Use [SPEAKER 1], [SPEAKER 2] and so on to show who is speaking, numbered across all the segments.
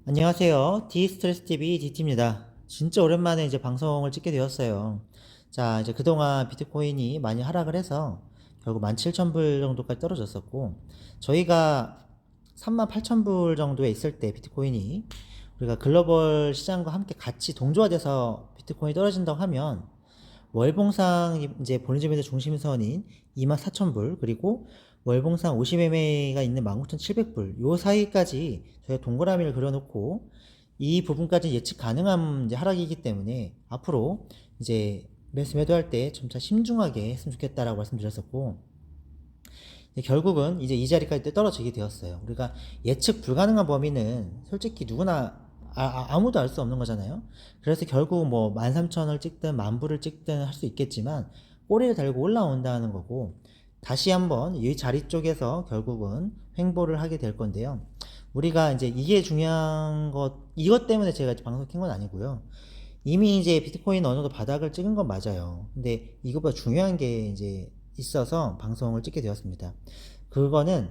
[SPEAKER 1] 안녕하세요. 디스트레스TV DT입니다. 진짜 오랜만에 이제 방송을 찍게 되었어요. 자, 이제 그동안 비트코인이 많이 하락을 해서 결국 17,000불 정도까지 떨어졌었고, 저희가 38,000불 정도에 있을 때 비트코인이 우리가 글로벌 시장과 함께 같이 동조화돼서 비트코인이 떨어진다고 하면 월봉상 이제 볼린저밴드 중심선인 24,000불 그리고 월봉상 50MA가 있는 19,700불 요 사이까지 저희가 동그라미를 그려놓고 이 부분까지 예측 가능한 이제 하락이기 때문에 앞으로 이제 매수매도할 때 점차 신중하게 했으면 좋겠다라고 말씀드렸었고, 결국은 이제 이 자리까지 떨어지게 되었어요. 우리가 예측 불가능한 범위는 솔직히 누구나 아무도 알 수 없는 거잖아요. 그래서 결국 뭐 13,000을 찍든 10,000불을 찍든 할 수 있겠지만 꼬리를 달고 올라온다는 거고, 다시 한번 이 자리 쪽에서 결국은 횡보를 하게 될 건데요. 우리가 이제 이게 중요한 이것 때문에 제가 방송 킨 건 아니고요. 이미 이제 비트코인 어느 정도 바닥을 찍은 건 맞아요. 근데 이것보다 중요한 게 이제 있어서 방송을 찍게 되었습니다. 그거는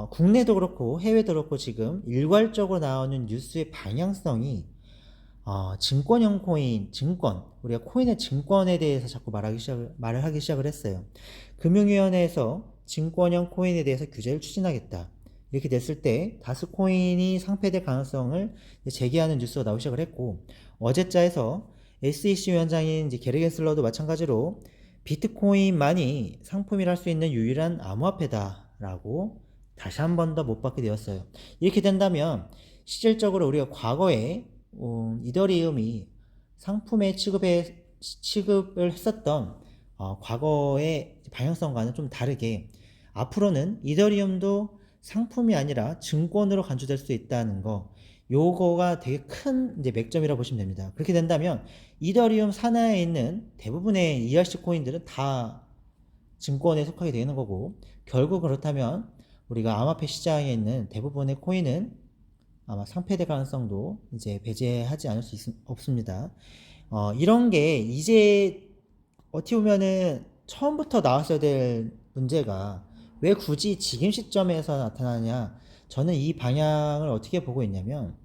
[SPEAKER 1] 국내도 그렇고 해외도 그렇고 지금 일괄적으로 나오는 뉴스의 방향성이 증권형 코인, 우리가 코인의 증권에 대해서 자꾸 말을 하기 시작을 했어요. 금융위원회에서 증권형 코인에 대해서 규제를 추진하겠다. 이렇게 됐을 때 다스코인이 상폐될 가능성을 제기하는 뉴스가 나오기 시작을 했고, 어제자에서 SEC 위원장인 이제 게르겐슬러도 마찬가지로 비트코인만이 상품이라 할 수 있는 유일한 암호화폐다라고 다시 한 번 더 못 받게 되었어요. 이렇게 된다면 실질적으로 우리가 과거에 이더리움이 상품의 취급을 했었던 과거의 방향성과는 좀 다르게 앞으로는 이더리움도 상품이 아니라 증권으로 간주될 수 있다는 거, 요거가 되게 큰 이제 맥점이라고 보시면 됩니다. 그렇게 된다면 이더리움 산하에 있는 대부분의 ERC 코인들은 다 증권에 속하게 되는 거고, 결국 그렇다면 우리가 암호화폐 시장에 있는 대부분의 코인은 아마 상폐될 가능성도 이제 배제하지 않을 수 없습니다. 이런 게 이제 어떻게 보면은 처음부터 나왔어야 될 문제가 왜 굳이 지금 시점에서 나타나냐? 저는 이 방향을 어떻게 보고 있냐면,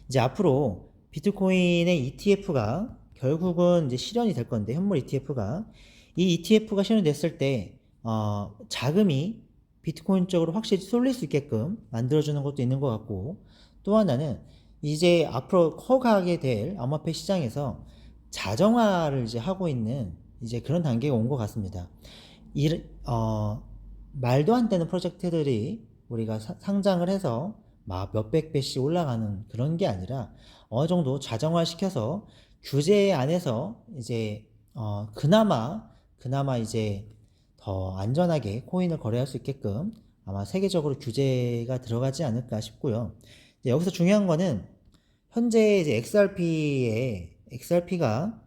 [SPEAKER 1] 이제 앞으로 비트코인의 ETF가 결국은 이제 실현이 될 건데, 현물 ETF가 이 ETF가 실현이 됐을 때 자금이 비트코인 쪽으로 확실히 쏠릴 수 있게끔 만들어주는 것도 있는 것 같고, 또 하나는 이제 앞으로 커가게 될 암호화폐 시장에서 자정화를 이제 하고 있는 이제 그런 단계에 온 것 같습니다. 말도 안 되는 프로젝트들이 우리가 상장을 해서 막 몇백 배씩 올라가는 그런 게 아니라 어느 정도 자정화 시켜서 규제 안에서 이제 그나마 이제 더 안전하게 코인을 거래할 수 있게끔 아마 세계적으로 규제가 들어가지 않을까 싶고요. 여기서 중요한 거는 현재 이제 XRP가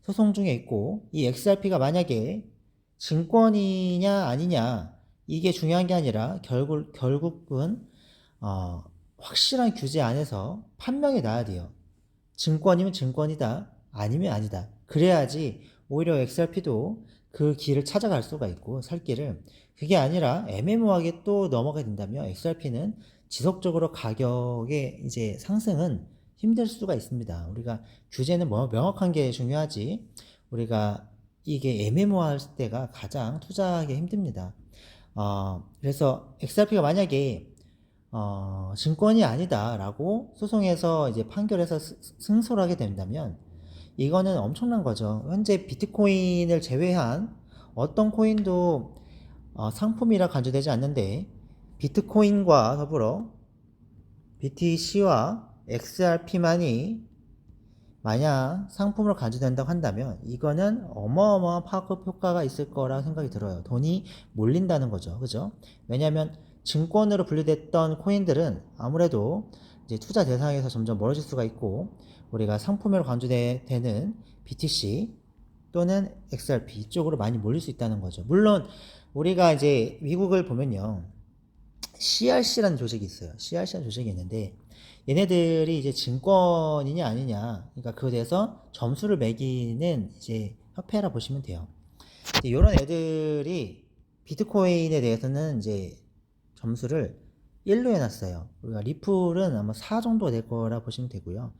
[SPEAKER 1] 소송 중에 있고, 이 XRP가 만약에 증권이냐 아니냐 이게 중요한 게 아니라 결국은 확실한 규제 안에서 판명이 나야 돼요. 증권이면 증권이다, 아니면 아니다. 그래야지 오히려 XRP도 그 길을 찾아갈 수가 있고, 살 길을. 그게 아니라 애매모호하게 또 넘어가게 된다면 XRP는 지속적으로 가격의 이제 상승은 힘들 수가 있습니다. 우리가 규제는 명확한 게 중요하지, 우리가 이게 애매모호할 때가 가장 투자하기 힘듭니다. 그래서 XRP가 만약에 증권이 아니다라고 소송에서 이제 판결해서 승소를 하게 된다면 이거는 엄청난 거죠. 현재 비트코인을 제외한 어떤 코인도 상품이라 간주되지 않는데, 비트코인과 더불어 BTC와 XRP만이 만약 상품으로 간주된다고 한다면 이거는 어마어마한 파급 효과가 있을 거라 생각이 들어요. 돈이 몰린다는 거죠. 그죠? 왜냐하면 증권으로 분류됐던 코인들은 아무래도 이제 투자 대상에서 점점 멀어질 수가 있고, 우리가 상품으로 간주되는 BTC 또는 XRP 이쪽으로 많이 몰릴 수 있다는 거죠. 물론 우리가 이제 미국을 보면요, CRC라는 조직이 있어요. CRC라는 조직이 있는데 얘네들이 이제 증권이냐 아니냐, 그러니까 그에 대해서 점수를 매기는 이제 협회라 보시면 돼요. 이런 애들이 비트코인에 대해서는 이제 점수를 1로 해놨어요. 우리가 리플은 아마 4 정도 될 거라 보시면 되고요.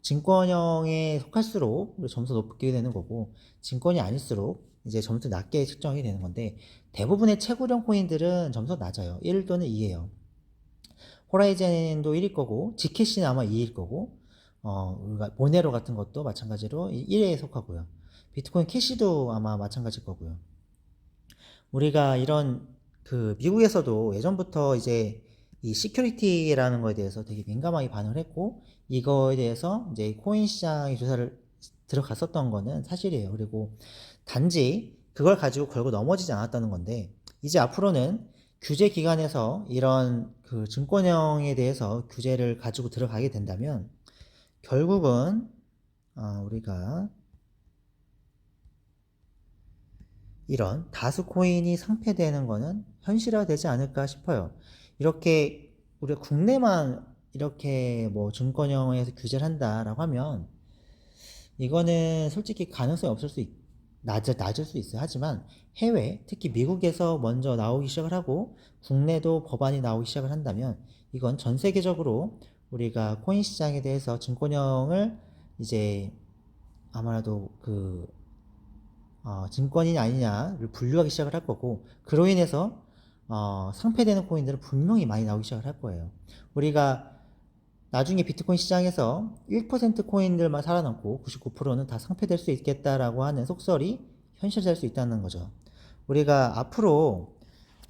[SPEAKER 1] 증권형에 속할수록 점수 높게 되는 거고, 증권이 아닐수록 이제 점수 낮게 측정이 되는 건데, 대부분의 채굴형 코인들은 점수가 낮아요. 1 또는 2예요. 호라이즌도 1일 거고, 지켓이는 아마 2일 거고, 우리가 모네로 같은 것도 마찬가지로 1에 속하고요. 비트코인 캐시도 아마 마찬가지일 거고요. 우리가 이런 미국에서도 예전부터 이제 이 시큐리티라는 거에 대해서 되게 민감하게 반응을 했고, 이거에 대해서 이제 코인 시장에 조사를 들어갔었던 거는 사실이에요. 그리고 단지 그걸 가지고 걸고 넘어지지 않았다는 건데, 이제 앞으로는 규제 기관에서 이런 증권형에 대해서 규제를 가지고 들어가게 된다면 결국은 우리가 이런 다수 코인이 상폐되는 거는 현실화되지 않을까 싶어요. 이렇게 우리가 국내만 이렇게 뭐 증권형에서 규제를 한다라고 하면 이거는 솔직히 가능성이 없을 수 낮을 수 있어요. 하지만 해외, 특히 미국에서 먼저 나오기 시작을 하고 국내도 법안이 나오기 시작을 한다면 이건 전 세계적으로 우리가 코인 시장에 대해서 증권형을 이제 아마도 증권이냐 아니냐를 분류하기 시작을 할 거고, 그로 인해서 상폐되는 코인들은 분명히 많이 나오기 시작을 할 거예요. 우리가 나중에 비트코인 시장에서 1% 코인들만 살아남고 99%는 다 상폐될 수 있겠다라고 하는 속설이 현실될 수 있다는 거죠. 우리가 앞으로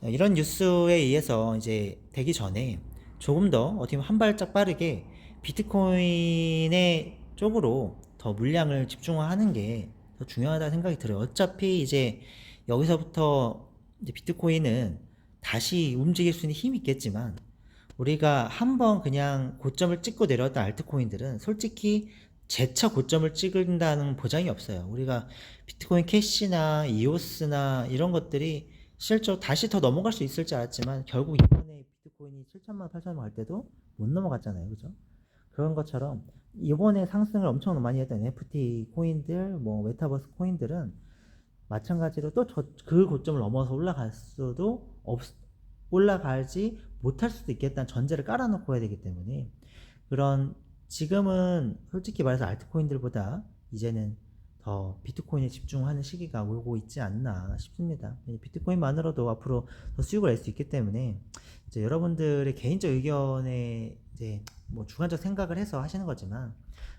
[SPEAKER 1] 이런 뉴스에 의해서 이제 되기 전에 조금 더 어떻게 보면 한 발짝 빠르게 비트코인의 쪽으로 더 물량을 집중화하는 게 더 중요하다는 생각이 들어요. 어차피 이제 여기서부터 이제 비트코인은 다시 움직일 수 있는 힘이 있겠지만 우리가 한번 그냥 고점을 찍고 내려왔던 알트코인들은 솔직히 재차 고점을 찍는다는 보장이 없어요. 우리가 비트코인 캐시나 이오스나 이런 것들이 실제로 다시 더 넘어갈 수 있을 줄 알았지만 결국 이번에 비트코인이 7천만 8천만 갈 때도 못 넘어갔잖아요. 그죠? 그런 것처럼 이번에 상승을 엄청 많이 했던 NFT 코인들, 뭐 메타버스 코인들은 마찬가지로 또 그 고점을 넘어서 올라갈 수도 올라가지 못할 수도 있겠다는 전제를 깔아놓고 해야 되기 때문에 그런 지금은 솔직히 말해서 알트코인들보다 이제는 더 비트코인에 집중하는 시기가 오고 있지 않나 싶습니다. 비트코인만으로도 앞으로 더 수익을 낼 수 있기 때문에 이제 여러분들의 개인적 의견에 이제 뭐 주관적 생각을 해서 하시는 거지만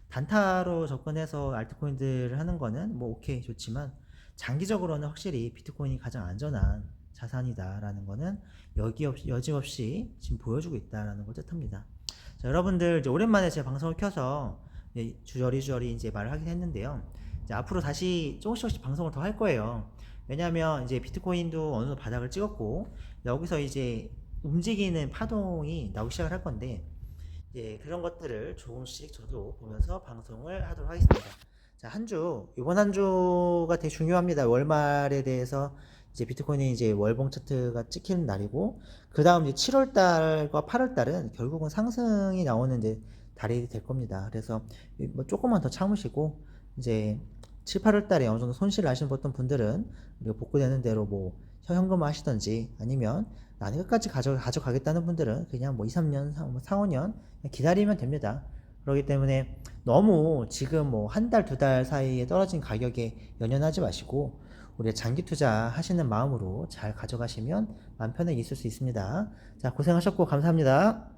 [SPEAKER 1] 단타로 접근해서 알트코인들을 하는 거는 뭐 오케이 좋지만 장기적으로는 확실히 비트코인이 가장 안전한 자산이다라는 거는 여지없이 지금 보여주고 있다라는 걸 뜻합니다. 자, 여러분들 이제 오랜만에 제 방송을 켜서 주저리 이제 말을 하긴 했는데요. 이제 앞으로 다시 조금씩 방송을 더 할 거예요. 왜냐하면 이제 비트코인도 어느 정도 바닥을 찍었고 여기서 이제 움직이는 파동이 나오기 시작을 할 건데 그런 것들을 조금씩 저도 보면서 방송을 하도록 하겠습니다. 자, 이번 한 주가 되게 중요합니다. 월말에 대해서 이제 비트코인이 이제 월봉 차트가 찍히는 날이고, 그 다음 이제 7월 달과 8월 달은 결국은 상승이 나오는 이제 달이 될 겁니다. 그래서 뭐 조금만 더 참으시고, 이제 7, 8월 달에 어느 정도 손실을 하시는 어떤 분들은 우리가 복구되는 대로 뭐 현금화 하시던지 아니면 나는 끝까지 가져가겠다는 분들은 그냥 뭐 2, 3년, 4, 5년 기다리면 됩니다. 그렇기 때문에 너무 지금 뭐 한 달, 두 달 사이에 떨어진 가격에 연연하지 마시고 우리가 장기 투자 하시는 마음으로 잘 가져가시면 마음 편하게 있을 수 있습니다. 자, 고생하셨고 감사합니다.